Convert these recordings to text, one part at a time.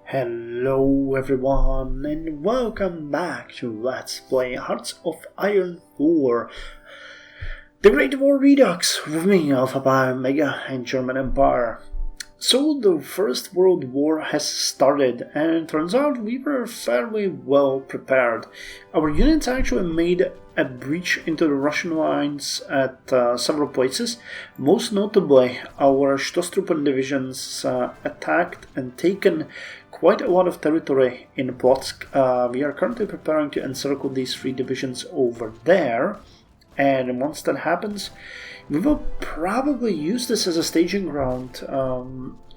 Hello everyone and welcome back to Let's Play Hearts of Iron 4, the Great War Redux with me, Alpha Pi Omega and German Empire. So the First World War has started and turns out we were fairly well prepared. Our units actually made a breach into the Russian lines at several places. Most notably, our Stoßtruppen divisions attacked and taken quite a lot of territory in Plotsk. We are currently preparing to encircle these three divisions over there, and once that happens, we will probably use this as a staging ground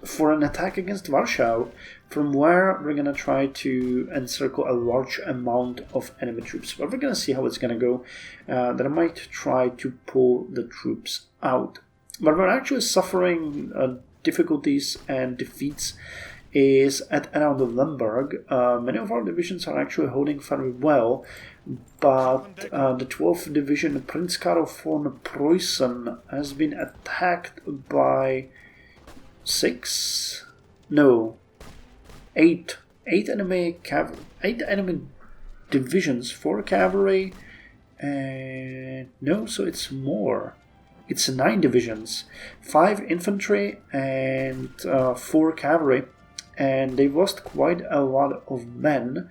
for an attack against Warsaw, from where we're going to try to encircle a large amount of enemy troops. But we're going to see how it's going to go. Then I might try to pull the troops out. But we're actually suffering difficulties and defeats is at around Lemberg. Many of our divisions are actually holding very well, but the 12th Division, Prince Karl von Preußen, has been attacked by eight enemy divisions, 4 cavalry, and so it's more. It's 9 divisions, 5 infantry and 4 cavalry. And they've lost quite a lot of men,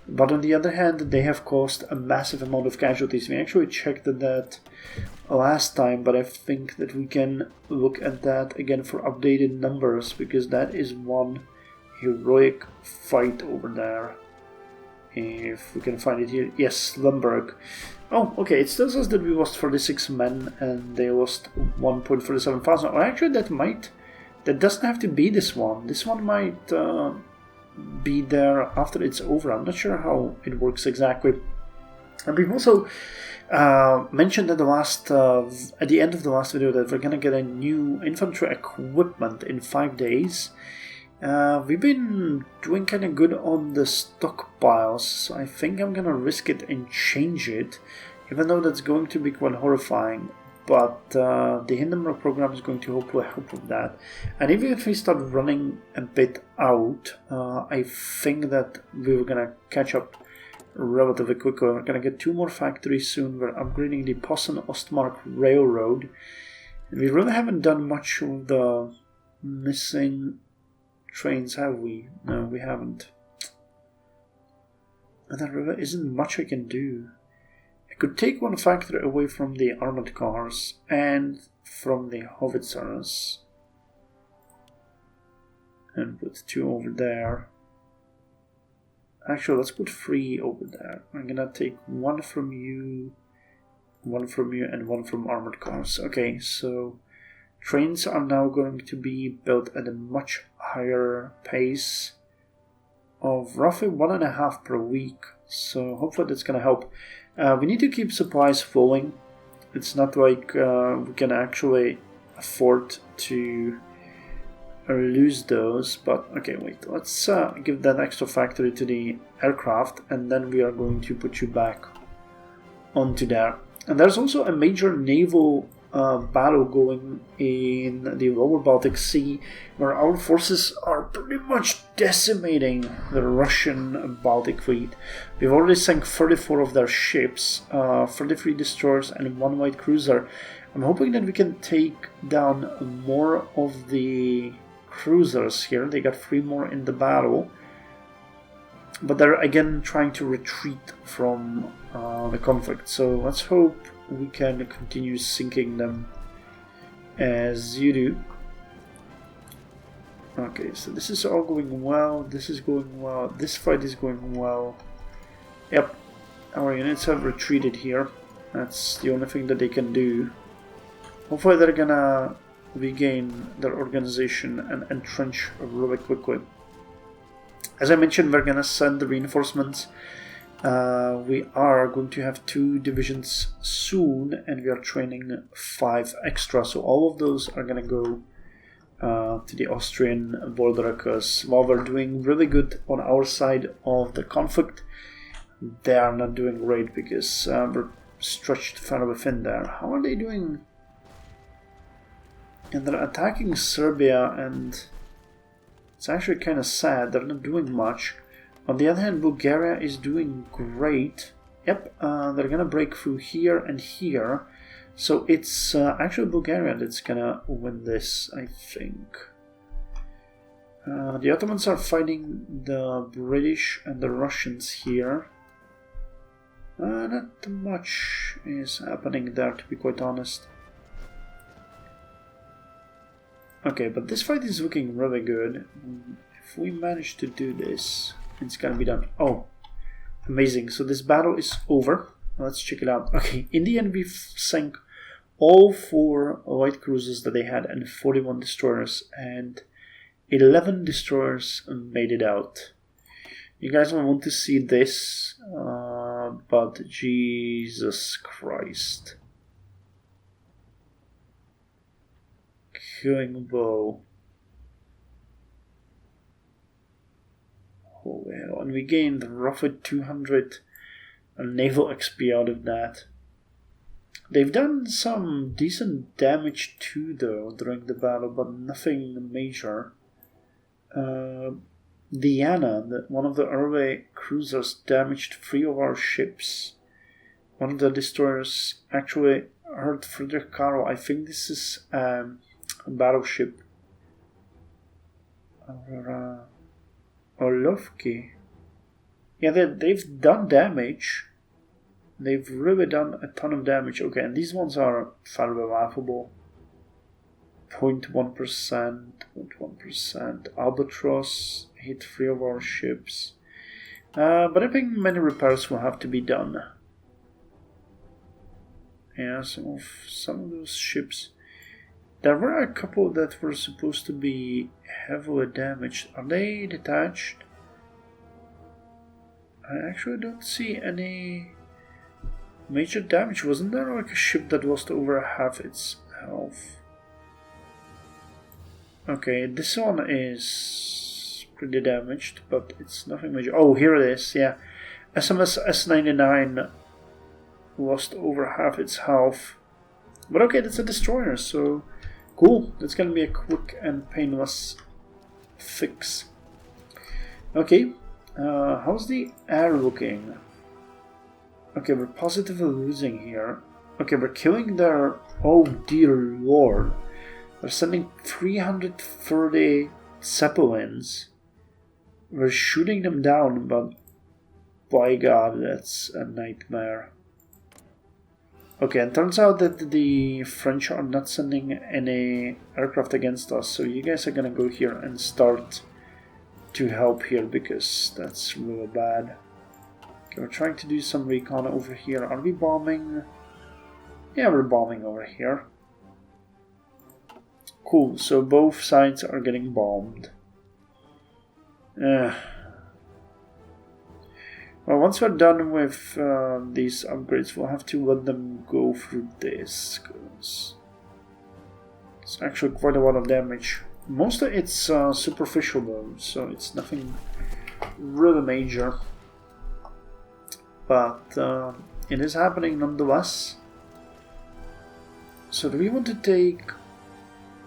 but on the other hand, they have caused a massive amount of casualties. We actually checked that last time, but I think that we can look at that again for updated numbers, because that is one heroic fight over there. If we can find it here. Yes, Lemberg. Oh, okay, it tells us that we lost 46 men and they lost 1.47 thousand. Or actually, that doesn't have to be this one. This one might be there after it's over. I'm not sure how it works exactly. And we've also mentioned at the end of the last video that we're gonna get a new infantry equipment in 5 days. We've been doing kind of good on the stockpiles, so I think I'm gonna risk it and change it, even though that's going to be quite horrifying. But the Hindenburg program is going to hopefully help with that. And even if we start running a bit out, I think that we were going to catch up relatively quickly. We're going to get 2 more factories soon. We're upgrading the Posen-Ostmark Railroad. And we really haven't done much with the missing trains, have we? No, we haven't. And there really isn't much I can do. I could take 1 factory away from the armored cars and from the howitzers and put 2 over there. Actually, let's put 3 over there. I'm gonna take 1 from you, and 1 from armored cars. Okay, so trains are now going to be built at a much higher pace of roughly 1.5 per week. So hopefully that's gonna help. We need to keep supplies flowing. It's not like we can actually afford to lose those, but okay, wait, let's give that extra factory to the aircraft, and then we are going to put you back onto there. And there's also a major naval battle going in the lower Baltic Sea, where our forces are pretty much decimating the Russian Baltic fleet. We've already sunk 34 of their ships, 33 destroyers and 1 light cruiser. I'm hoping that we can take down more of the cruisers here. They got 3 more in the battle, but they're again trying to retreat from the conflict. So let's hope we can continue sinking them as you do. Okay, so this is all going well, this is going well, this fight is going well. Yep, our units have retreated here. That's the only thing that they can do. Hopefully they're gonna regain their organization and entrench really quickly. As I mentioned, we're gonna send the reinforcements. We are going to have 2 divisions soon, and we are training 5 extra, so all of those are going to go to the Austrian border, because while we're doing really good on our side of the conflict, they are not doing great because we're stretched fairly thin there. How are they doing? And they're attacking Serbia and It's actually kind of sad. They're not doing much. On the other hand, Bulgaria is doing great. Yep, they're gonna break through here and here. So it's actually Bulgaria that's gonna win this, I think. The Ottomans are fighting the British and the Russians here. Not much is happening there, to be quite honest. Okay, but this fight is looking really good. If we manage to do this, it's gonna be done. Oh, amazing. So this battle is over. Let's check it out. Okay, in the end we sank all 4 light cruisers that they had and 41 destroyers, and 11 destroyers made it out. You guys will want to see this, but Jesus Christ. Killing blow. Holy hell. And we gained roughly 200 naval XP out of that. They've done some decent damage too, though, during the battle, but nothing major. Diana, one of the early cruisers, damaged 3 of our ships. One of the destroyers actually hurt Friedrich Karl. I think this is a battleship. Orlovki. Yeah, they've done damage. They've really done a ton of damage. Okay, and these ones are fairly laughable. 0.1%, 0.1%. Albatross hit 3 of our ships. But I think many repairs will have to be done. Yeah, some of those ships. There were a couple that were supposed to be heavily damaged. Are they detached? I actually don't see any major damage. Wasn't there like a ship that lost over half its health? Okay, this one is pretty damaged, but it's nothing major. Oh, here it is, yeah. SMS S99 lost over half its health. But okay, that's a destroyer, so cool. That's gonna be a quick and painless fix. Okay, how's the air looking? Okay, we're positively losing here. Okay, we're killing their... Oh dear lord. We're sending 330 Zeppelins. We're shooting them down, but by God, that's a nightmare. Okay, and turns out that the French are not sending any aircraft against us, so you guys are gonna go here and start to help here, because that's really bad. Okay, we're trying to do some recon over here. Are we bombing? Yeah, we're bombing over here. Cool, so both sides are getting bombed. Well, once we're done with these upgrades, we'll have to let them go through this, because it's actually quite a lot of damage. Mostly it's superficial though, so it's nothing really major. But it is happening nonetheless. So do we want to take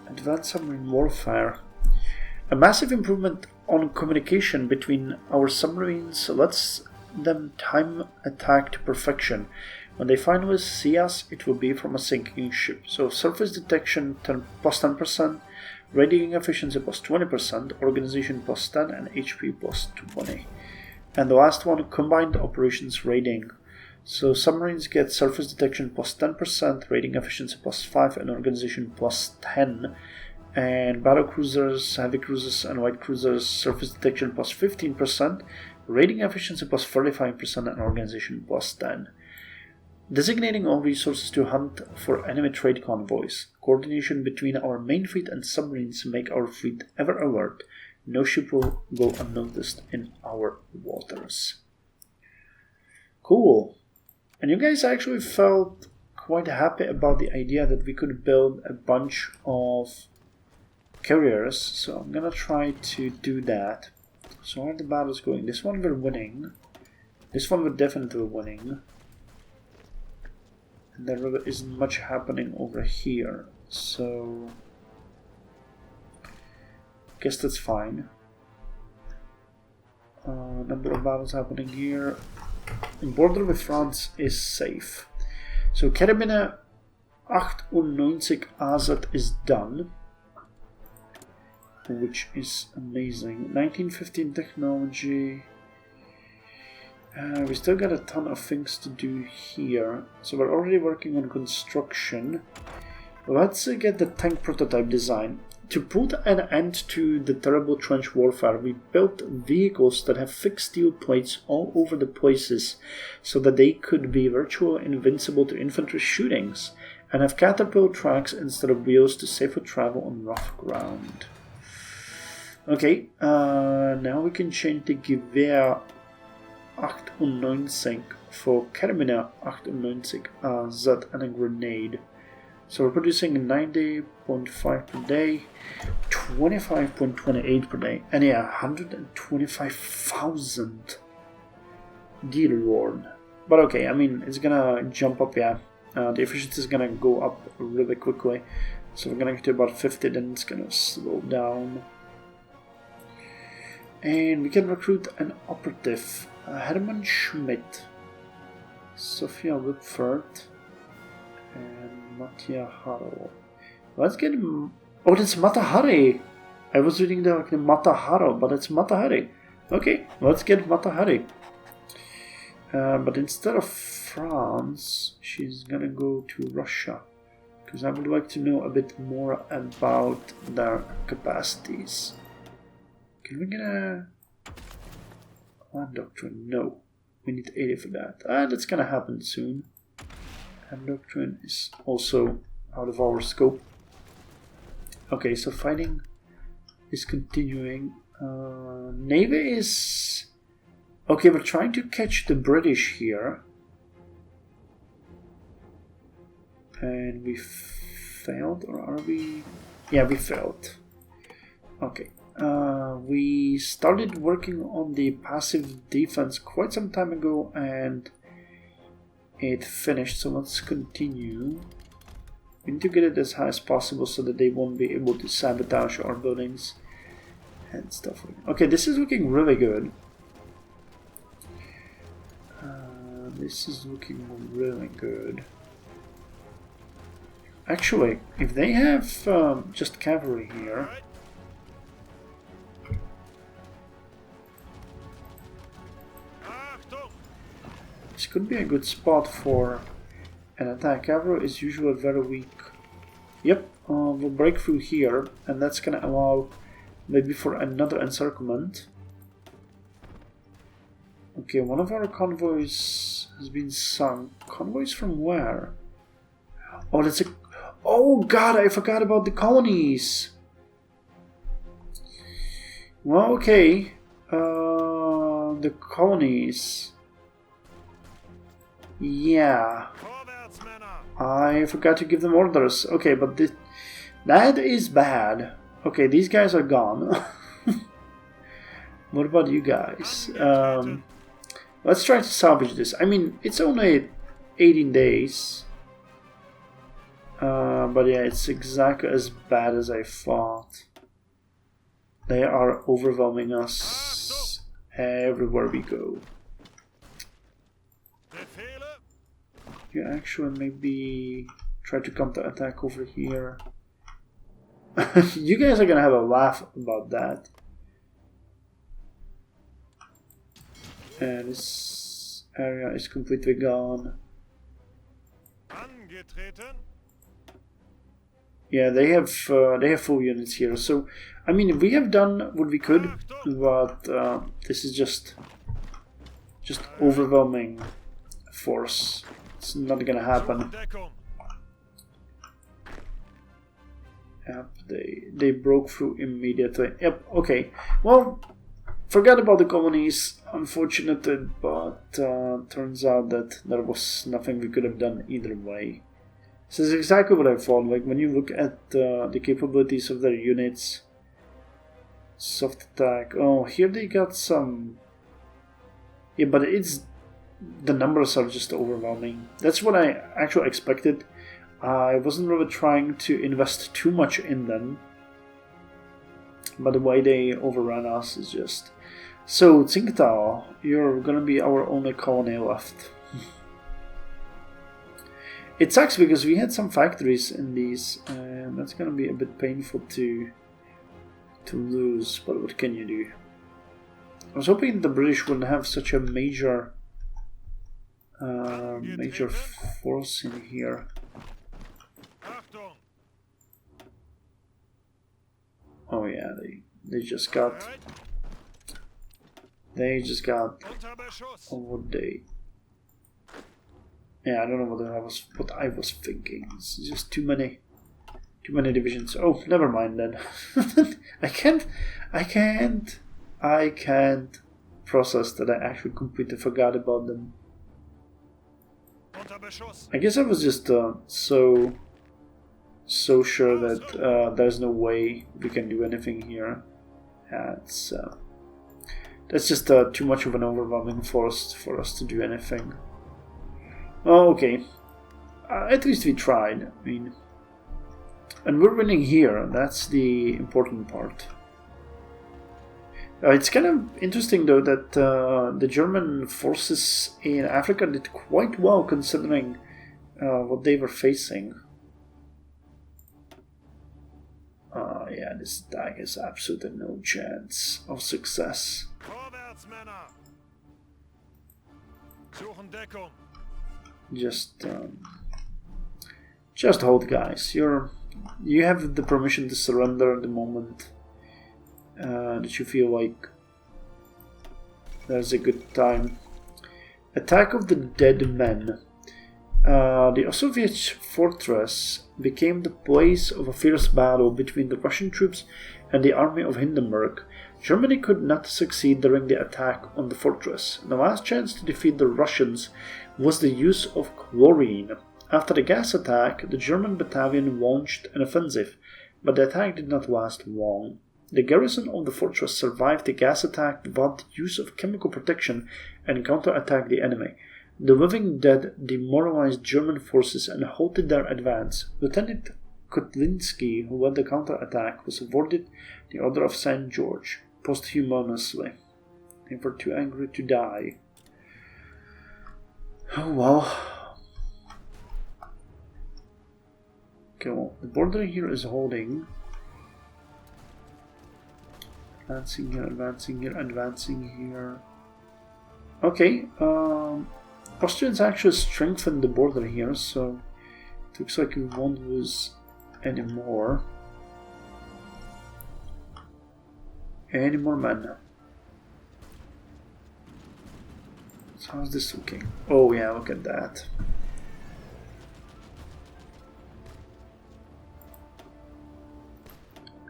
advanced submarine warfare? A massive improvement on communication between our submarines lets them time attack to perfection. When they finally see us, it will be from a sinking ship. So surface detection plus 10%, radioing efficiency plus 20%, organization plus 10, and HP plus 20. And the last one, combined operations rating. So submarines get surface detection plus 10%, rating efficiency plus 5, and organization plus 10. And battle cruisers, heavy cruisers, and light cruisers, surface detection plus 15%, rating efficiency plus 35%, and organization plus 10. Designating all resources to hunt for enemy trade convoys. Coordination between our main fleet and submarines make our fleet ever alert. No ship will go unnoticed in our waters. Cool. And you guys actually felt quite happy about the idea that we could build a bunch of carriers. So I'm gonna try to do that. So how are the battles going? This one we're winning. This one we're definitely winning. And there really isn't much happening over here. So I guess that's fine. Number of battles happening here. Border with France is safe. So Carabiner 98 AZ is done, which is amazing. 1915 technology. We still got a ton of things to do here. So we're already working on construction. Let's get the tank prototype design. To put an end to the terrible trench warfare, we built vehicles that have thick steel plates all over the places so that they could be virtually invincible to infantry shootings and have caterpillar tracks instead of wheels to safely travel on rough ground. Okay, now we can change the Gewehr 98 for Carabiner 98 AZ and a grenade. So we're producing 90.5 per day, 25.28 per day, and yeah, 125,000. Dear Lord. But okay, I mean, it's gonna jump up, yeah. The efficiency is gonna go up really quickly. So we're gonna get to about 50, then it's gonna slow down. And we can recruit an operative, Hermann Schmidt, Sophia Whitford, and Mattia Haro. Let's get him. Oh, that's Matahari. I was reading the Mataharo, but it's Matahari. Okay, let's get Matahari. But instead of France, she's gonna go to Russia, because I would like to know a bit more about their capacities. Can we get a land doctrine? No, we need 80 for that. That's gonna happen soon. And doctrine is also out of our scope. Okay, so fighting is continuing. Navy is... Okay, we're trying to catch the British here. And we failed, or are we... Yeah, we failed. Okay. We started working on the passive defense quite some time ago, and it finished, so let's continue. We need to get it as high as possible so that they won't be able to sabotage our buildings and stuff like that. Okay, this is looking really good. This is looking really good. Actually, if they have just cavalry here... This could be a good spot for an attack. Cavalry is usually very weak. Yep, we'll break through here, and that's gonna allow maybe for another encirclement. Okay, one of our convoys has been sunk. Convoys from where? Oh, that's a... Oh god, I forgot about the colonies! Well, okay. The colonies... Yeah, I forgot to give them orders. Okay, but that is bad. Okay, these guys are gone. What about you guys? Let's try to salvage this. I mean, it's only 18 days. But yeah, it's exactly as bad as I thought. They are overwhelming us everywhere we go. You actually maybe try to counter-attack over here. You guys are gonna have a laugh about that. And this area is completely gone. Yeah, they have full units here. So, I mean, we have done what we could, but this is just overwhelming force. It's not gonna happen. Yep, they broke through immediately. Yep, okay. Well, forgot about the colonies, unfortunately, but turns out that there was nothing we could have done either way. This is exactly what I thought. Like, when you look at the capabilities of their units, soft attack. Oh, here they got some... Yeah, but it's... The numbers are just overwhelming. That's what I actually expected. I wasn't really trying to invest too much in them. But the way they overrun us is just... So, Tsingtao, you're gonna be our only colony left. It sucks because we had some factories in these, and that's gonna be a bit painful to lose, but what can you do? I was hoping the British wouldn't have such a major force in here. Oh yeah, they just got what they... Yeah, I don't know what I was thinking. It's just too many divisions. Oh, never mind then. I can't process that I actually completely forgot about them. I guess I was just so sure that there's no way we can do anything here. Yeah, that's just too much of an overwhelming force for us to do anything. Oh, okay. At least we tried. I mean, and we're winning here. That's the important part. It's kind of interesting though that the German forces in Africa did quite well considering what they were facing. Yeah, this attack has absolutely no chance of success. Just hold, guys. You have the permission to surrender at the moment that you feel like there's a good time. Attack of the Dead Men. The Osowicz fortress became the place of a fierce battle between the Russian troops and the army of Hindenburg. Germany could not succeed during the attack on the fortress. The last chance to defeat the Russians was the use of chlorine. After the gas attack, the German battalion launched an offensive, but the attack did not last long. The garrison of the fortress survived the gas attack without the use of chemical protection and counterattacked the enemy. The living dead demoralized German forces and halted their advance. Lieutenant Kotlinski, who led the counterattack, was awarded the Order of St. George posthumously. They were too angry to die. Oh well. Okay, well, the border here is holding. Advancing here, advancing here, advancing here. Okay, Austrians actually strengthened the border here, so it looks like we won't lose any more men. So how's this looking? Oh yeah, look at that.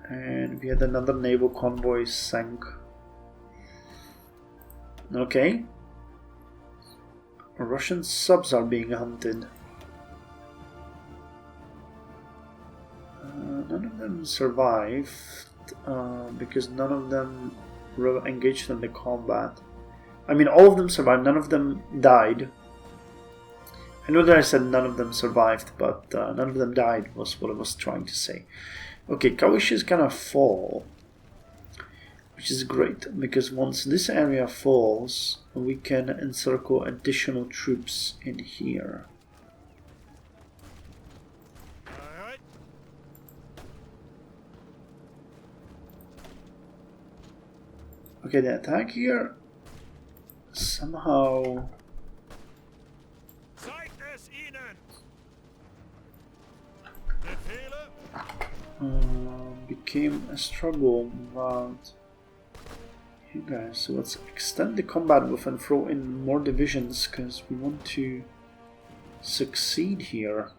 And we had another naval convoy sank. Okay. Russian subs are being hunted. None of them survived because none of them were engaged in the combat. I mean, all of them survived, none of them died. I know that I said none of them survived, but none of them died was what I was trying to say. Okay, Kalish is gonna fall, which is great, because once this area falls, we can encircle additional troops in here. Okay, the attack here somehow became a struggle about you guys. So let's extend the combat with and throw in more divisions because we want to succeed here.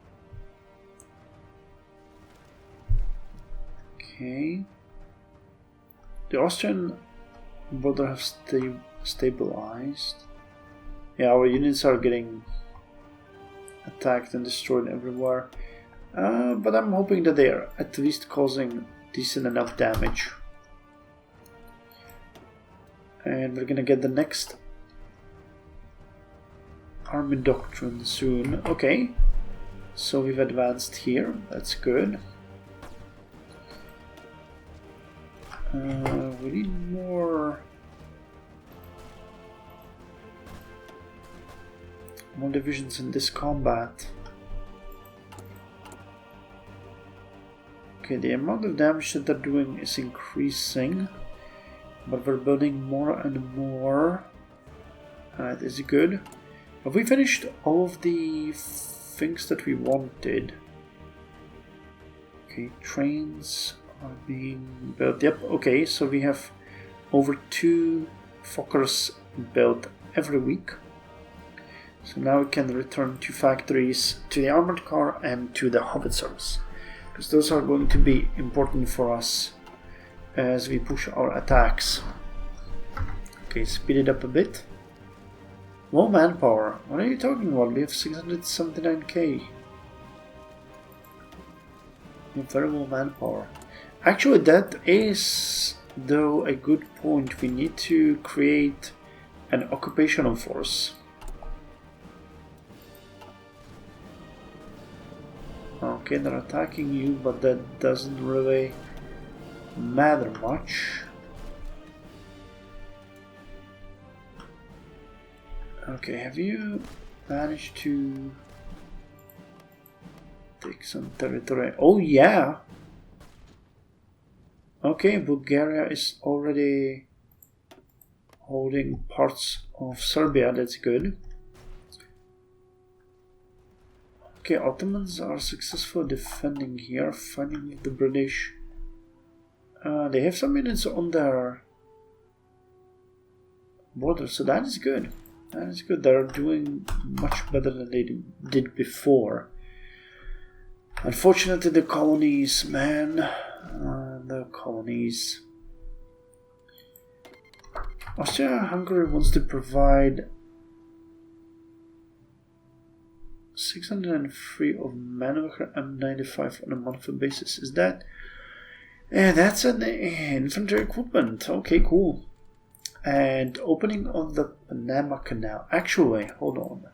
Okay. The Austrian border have stabilized. Yeah, our units are getting attacked and destroyed everywhere. But I'm hoping that they are at least causing decent enough damage. And we're gonna get the next army doctrine soon. Okay, so we've advanced here, that's good. We need more divisions in this combat. Okay, the amount of damage that they're doing is increasing, but we're building more and more. That is good. Have we finished all of the things that we wanted? Okay, trains are being built. Yep, okay, so we have over 2 Fokkers built every week. So now we can return to factories, to the armored car and to the howitzers, because those are going to be important for us as we push our attacks. Okay, speed it up a bit. Low manpower. What are you talking about? We have 679k. We have very low manpower. Actually, that is, though, a good point. We need to create an occupational force. Okay, they're attacking you, but that doesn't really matter much. Okay, have you managed to take some territory? Oh yeah! Okay, Bulgaria is already holding parts of Serbia, that's good. Okay, Ottomans are successful defending here, fighting with the British. They have some units on their border, so that is good. That is good. They're doing much better than they did before. Unfortunately, the colonies, man. The colonies. Austria-Hungary wants to provide 603 of Mannlicher M95 on a monthly basis. Is that? That's an infantry equipment. Okay, cool. And opening of the Panama Canal. Actually, hold on.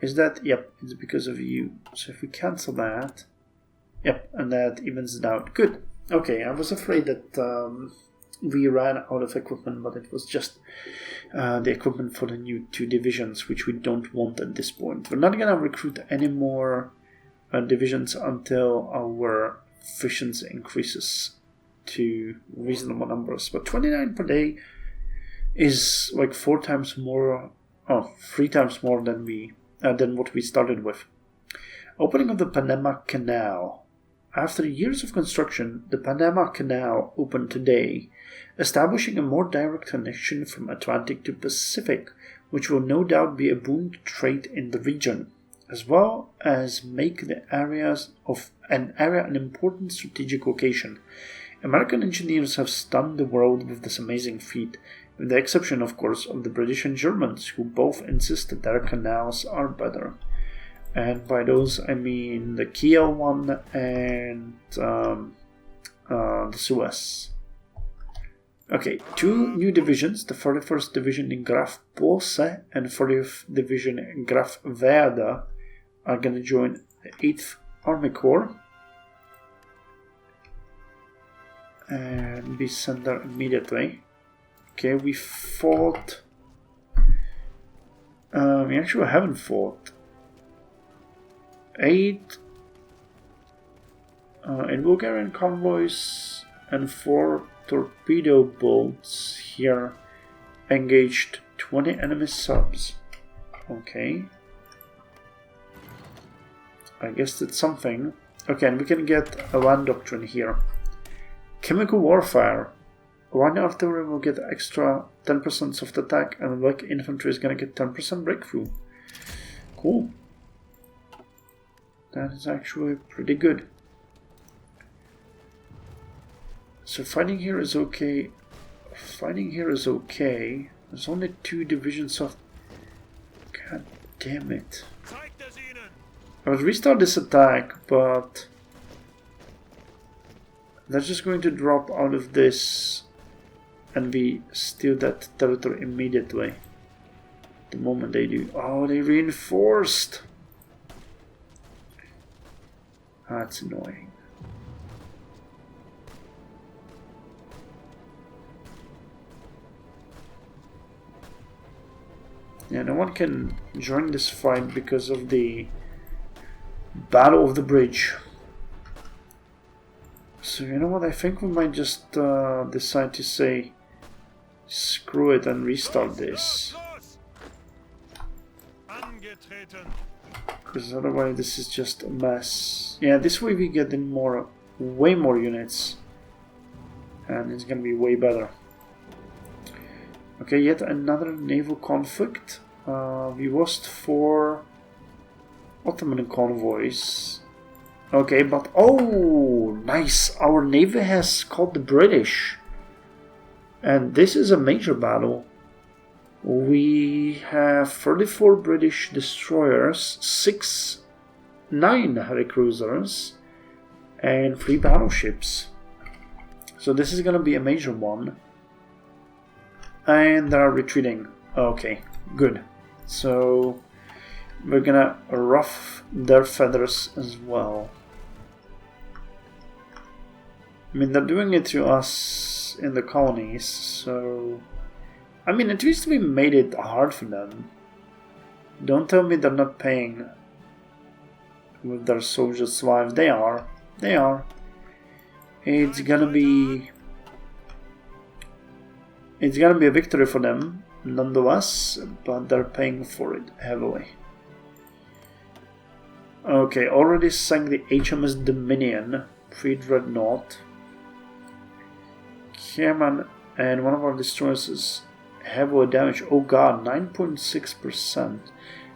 Is that? Yep, it's because of you. So if we cancel that, yep, and that evens it out. Good. Okay, I was afraid that we ran out of equipment, but it was just the equipment for the new 2 divisions, which we don't want at this point. We're not going to recruit any more divisions until our efficiency increases to reasonable numbers, but 29 per day is like 3 times more than what we started with. Opening of the Panama Canal. After years of construction, the Panama Canal opened today, establishing a more direct connection from Atlantic to Pacific, which will no doubt be a boon to trade in the region, as well as make the area an important strategic location. American engineers have stunned the world with this amazing feat, with the exception, of course, of the British and Germans, who both insist that their canals are better. And by those, I mean the Kiel one and the Suez. Okay, 2 new divisions, the 41st Division in Graf Posse and 40th Division in Graf Werder, are going to join the 8th Army Corps. And be sent there immediately. Okay, we fought. We actually haven't fought. 8 in Bulgarian convoys and 4 torpedo boats here engaged 20 enemy subs. Okay. I guess that's something. Okay, and we can get a land doctrine here. Chemical warfare. One artillery will get extra 10% soft attack, and light infantry is gonna get 10% breakthrough. Cool. That is actually pretty good. So fighting here is okay. Fighting here is okay. There's only 2 divisions of... God damn it. I would restart this attack, but... they're just going to drop out of this and we steal that territory immediately. The moment they do. Oh, they reinforced! That's annoying. Yeah, no one can join this fight because of the Battle of the Bridge. So you know what, I think we might just decide to say screw it and restart this. Because otherwise this is just a mess. Yeah, this way we get in way more units. And it's gonna be way better. Okay, yet another naval conflict. We lost 4 Ottoman convoys. Okay, but oh, nice! Our navy has caught the British. And this is a major battle. We have 34 British destroyers, 9 heavy cruisers, and 3 battleships. So this is gonna be a major one. And they're retreating. Okay, good. So we're gonna ruff their feathers as well. I mean, they're doing it to us in the colonies, so... I mean, at least we made it hard for them. Don't tell me they're not paying with their soldiers' lives. They are. They are. It's gonna be a victory for them, nonetheless, but they're paying for it heavily. Okay, already sank the HMS Dominion, 3 dreadnought. Kerman and one of our destroyers is heavily damaged. Oh god, 9.6%.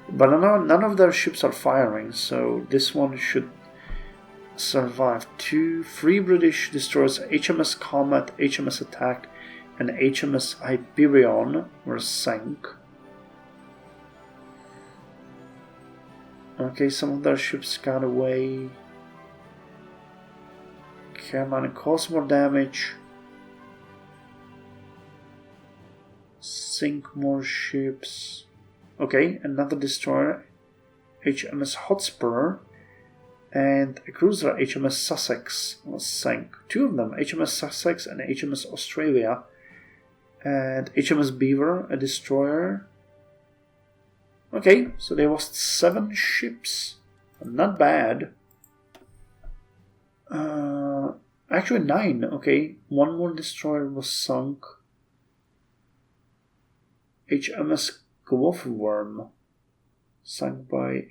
But none of their ships are firing, so this one should survive. 3 British destroyers, HMS Comet, HMS Attack, and HMS Hyperion were sank. Okay, some of their ships got away. Kerman caused more damage. Sink more ships. Okay, another destroyer, HMS Hotspur, and a cruiser, HMS Sussex, was sank. 2 of them, HMS Sussex and HMS Australia, and HMS Beaver, a destroyer. Okay, so they lost 7 ships. Not bad. Actually 9, okay. 1 more destroyer was sunk. HMS Wolferos, sunk by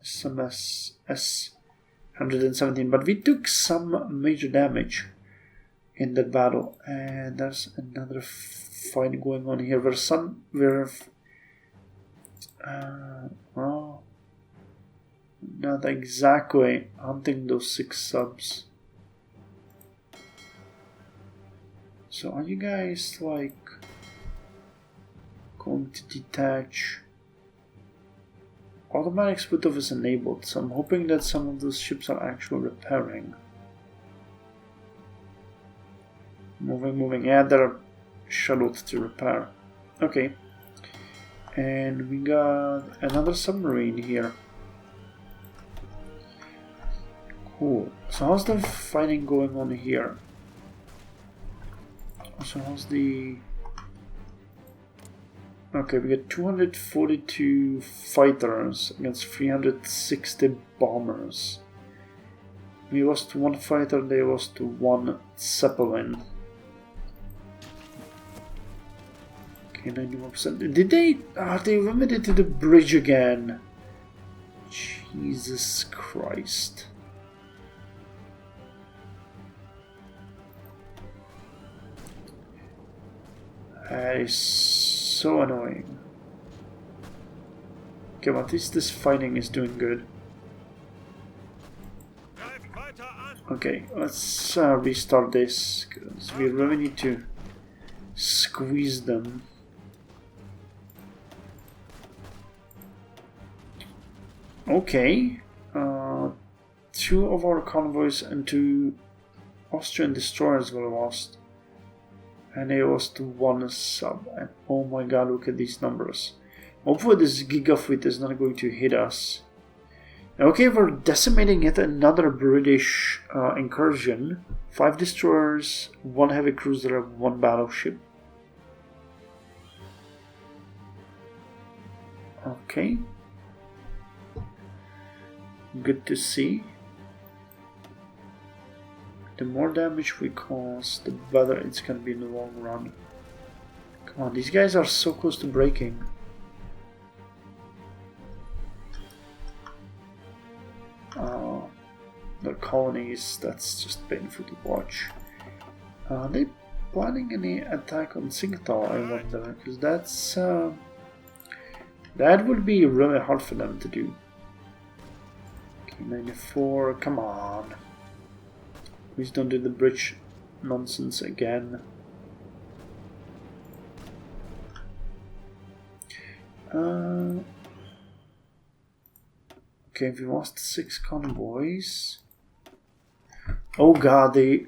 HMS S-117, but we took some major damage in that battle. And there's another fight going on here. Well, not exactly hunting those 6 subs. So are you guys like going to detach? Automatic split off is enabled, so I'm hoping that some of those ships are actually repairing. Moving. Yeah, they're shuttled to repair. Okay. And we got another submarine here. Cool. So how's the fighting going on here? So how's the... Okay, we got 242 fighters against 360 bombers. We lost 1 fighter, they lost 1 Zeppelin. Okay, 91%. Did they... they limited to the bridge again. Jesus Christ. That is so annoying. Okay, well, at least this fighting is doing good. Okay, let's restart this, because we really need to squeeze them. Okay, 2 of our convoys and 2 Austrian destroyers were lost. And they lost 1 sub. And oh my god, look at these numbers. Hopefully this gigafleet is not going to hit us. Okay, we're decimating yet another British incursion. 5 destroyers, 1 heavy cruiser, 1 battleship. Okay. Good to see. The more damage we cause, the better it's gonna be in the long run. Come on, these guys are so close to breaking. Their colonies, that's just painful to watch. Are they planning any attack on Singapore, I wonder? Because that's... that would be really hard for them to do. Okay, 94, come on. Please don't do the bridge nonsense again. Okay, we lost 6 convoys. Oh god, they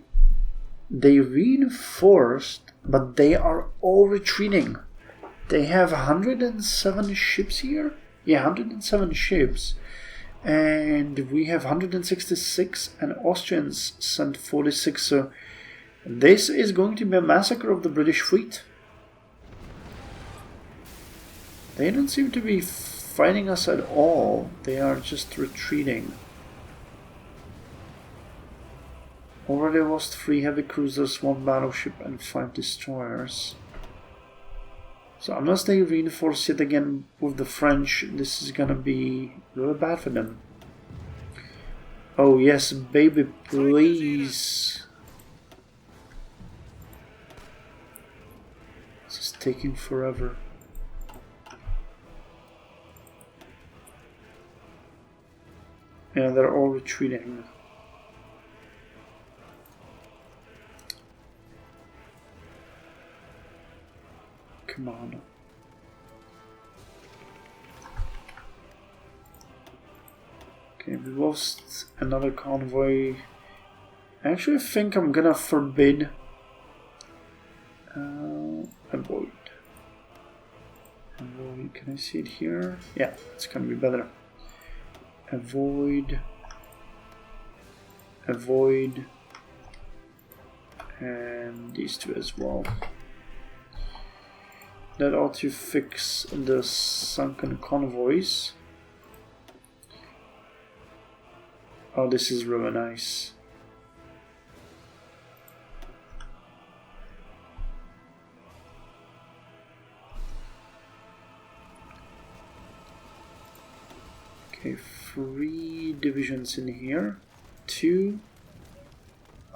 reinforced, but they are all retreating. They have 107 ships here? Yeah, 107 ships. And we have 166 and Austrians sent 46, so this is going to be a massacre of the British fleet. They don't seem to be fighting us at all, they are just retreating. Already lost 3 heavy cruisers, 1 battleship and 5 destroyers. So unless they reinforce it again with the French, this is gonna be really bad for them. Oh yes, baby, please. This is taking forever. Yeah, they're all retreating. Come on. Okay, we lost another convoy. I actually think I'm gonna forbid avoid. Avoid, can I see it here? Yeah, it's gonna be better. Avoid, avoid, and these two as well. That ought to fix the sunken convoys. Oh, this is really nice. Okay, 3 divisions in here. 2.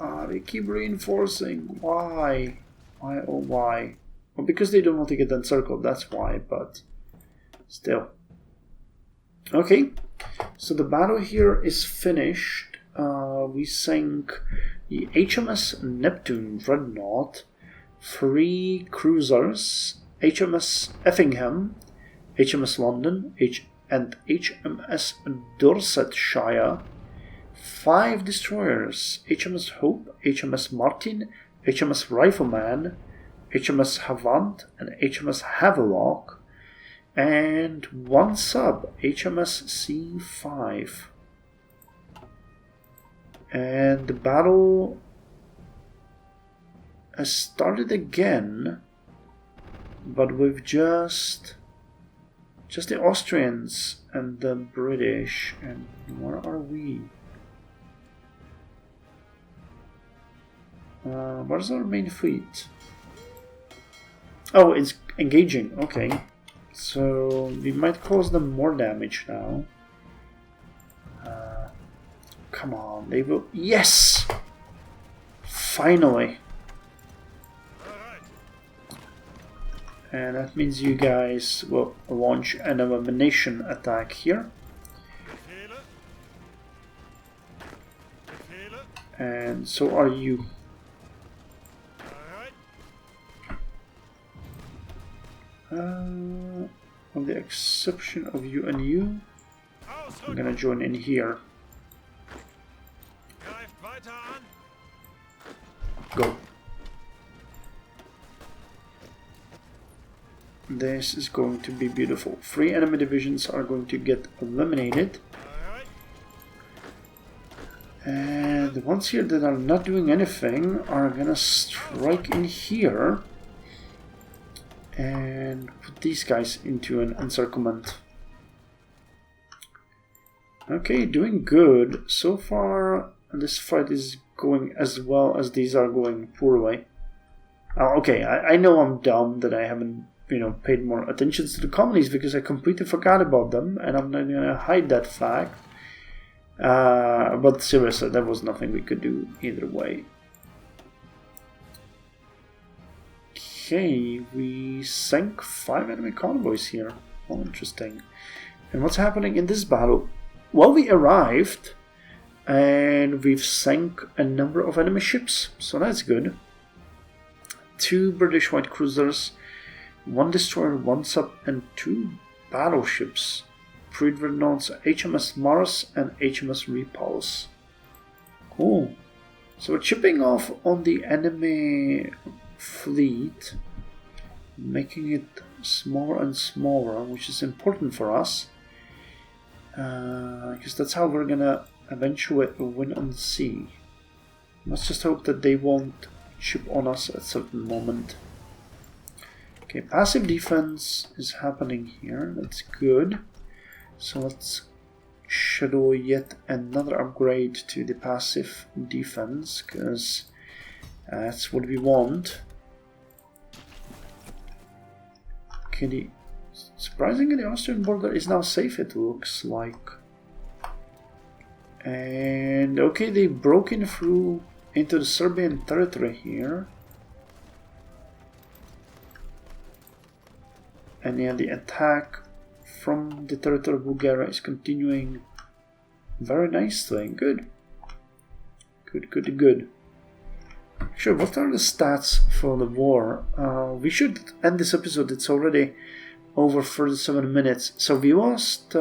Ah, they keep reinforcing. Why? Why, oh why? Well, because they don't want to get encircled, that's why, but still. Okay, so the battle here is finished. We sank the HMS Neptune Dreadnought, 3 cruisers, HMS Effingham, HMS London, and HMS Dorsetshire, 5 destroyers, HMS Hope, HMS Martin, HMS Rifleman, HMS Havant and HMS Havelock, and 1 sub, HMS C5. And the battle has started again, but with just the Austrians and the British. And where are we? Where's our main fleet? Oh, it's engaging. Okay. So we might cause them more damage now. Come on, they will... Yes! Finally! And that means you guys will launch an elimination attack here. And so are you. With the exception of you and you, I'm gonna join in here. Go. This is going to be beautiful. 3 enemy divisions are going to get eliminated. And the ones here that are not doing anything are gonna strike in here and put these guys into an encirclement. Okay, doing good. So far, this fight is going as well as these are going poorly. Okay, I know I'm dumb that I haven't, paid more attention to the colonies because I completely forgot about them, and I'm not gonna hide that fact. But seriously, there was nothing we could do either way. Okay, we sank 5 enemy convoys here. Oh, interesting. And what's happening in this battle? Well, we arrived, and we've sank a number of enemy ships, so that's good. 2 British white cruisers, 1 destroyer, 1 sub, and 2 battleships. Pre-dreadnoughts HMS Mars and HMS Repulse. Cool. So we're chipping off on the enemy fleet, making it smaller and smaller, which is important for us. Because that's how we're gonna eventually win on the sea. Let's just hope that they won't chip on us at a certain moment. Okay, passive defense is happening here. That's good. So let's schedule yet another upgrade to the passive defense, because that's what we want. Okay, surprisingly, the Austrian border is now safe, it looks like. And okay, they broke in through into the Serbian territory here. And yeah, the attack from the territory of Bulgaria is continuing very nicely. Good. Good. Sure, what are the stats for the war? We should end this episode. It's already over 37 minutes. So we lost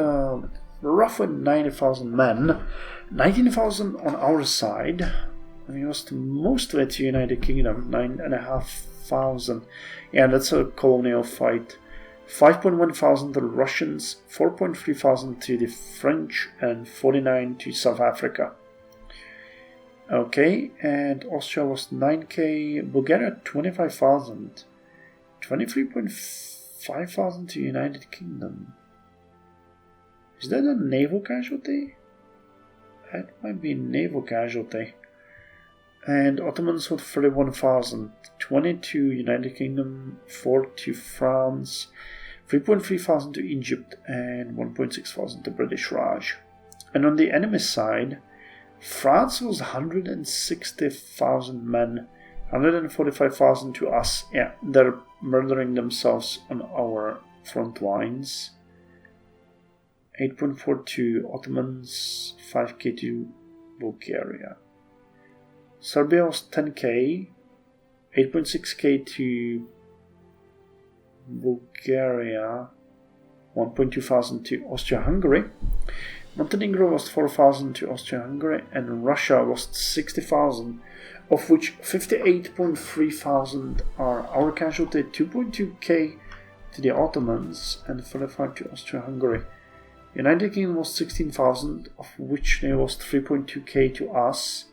roughly 90,000 men. 19,000 on our side. We lost most of it to United Kingdom. 9,500. Yeah, that's a colonial fight. 5.1 thousand to the Russians, 4.3 thousand to the French, and 49 to South Africa. Okay, and Austria lost 9k, Bulgaria 25,000, 23.5 thousand to United Kingdom. Is that a naval casualty? That might be a naval casualty. And Ottomans lost 31,000, 20 to United Kingdom, 4 to France, 3.3 thousand to Egypt, and 1.6 thousand to British Raj. And on the enemy side, France was 160,000 men, 145,000 to us. Yeah, they're murdering themselves on our front lines. 8.4 to Ottomans, 5k to Bulgaria. Serbia was 10k, 8.6k to Bulgaria, 1.2 thousand to Austria-Hungary. Montenegro lost 4,000 to Austria-Hungary, and Russia lost 60,000, of which 58.3 thousand are our casualty, 2.2k to the Ottomans, and 35 to Austria-Hungary. United Kingdom lost 16,000, of which they lost 3.2k to us.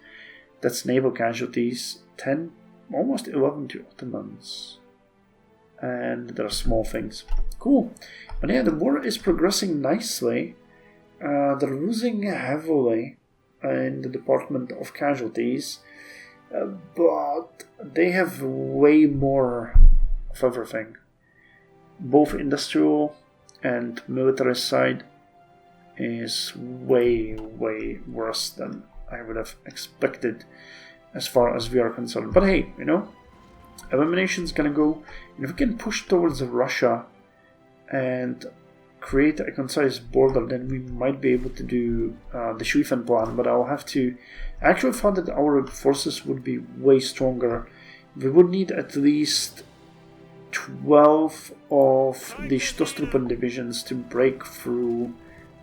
That's naval casualties, 10, almost 11 to Ottomans. And there are small things. Cool. But yeah, the war is progressing nicely. They're losing heavily in the department of casualties, but they have way more of everything. Both industrial and military side is way worse than I would have expected as far as we are concerned. But hey, elimination's gonna go. If we can push towards Russia and create a concise border, then we might be able to do the Schlieffen plan. But I'll have to. I actually thought that our forces would be way stronger. We would need at least 12 of the Stoßtruppen divisions to break through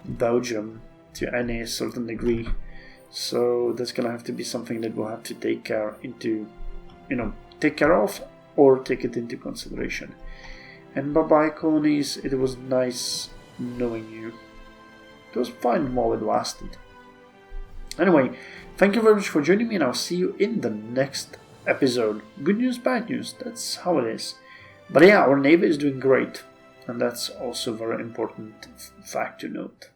Belgium to any certain degree. So that's gonna have to be something that we'll have to take care of or take it into consideration. And bye-bye colonies, it was nice knowing you. It was fine while it lasted. Anyway, thank you very much for joining me, and I'll see you in the next episode. Good news, bad news, that's how it is. But yeah, our navy is doing great, and that's also a very important fact to note.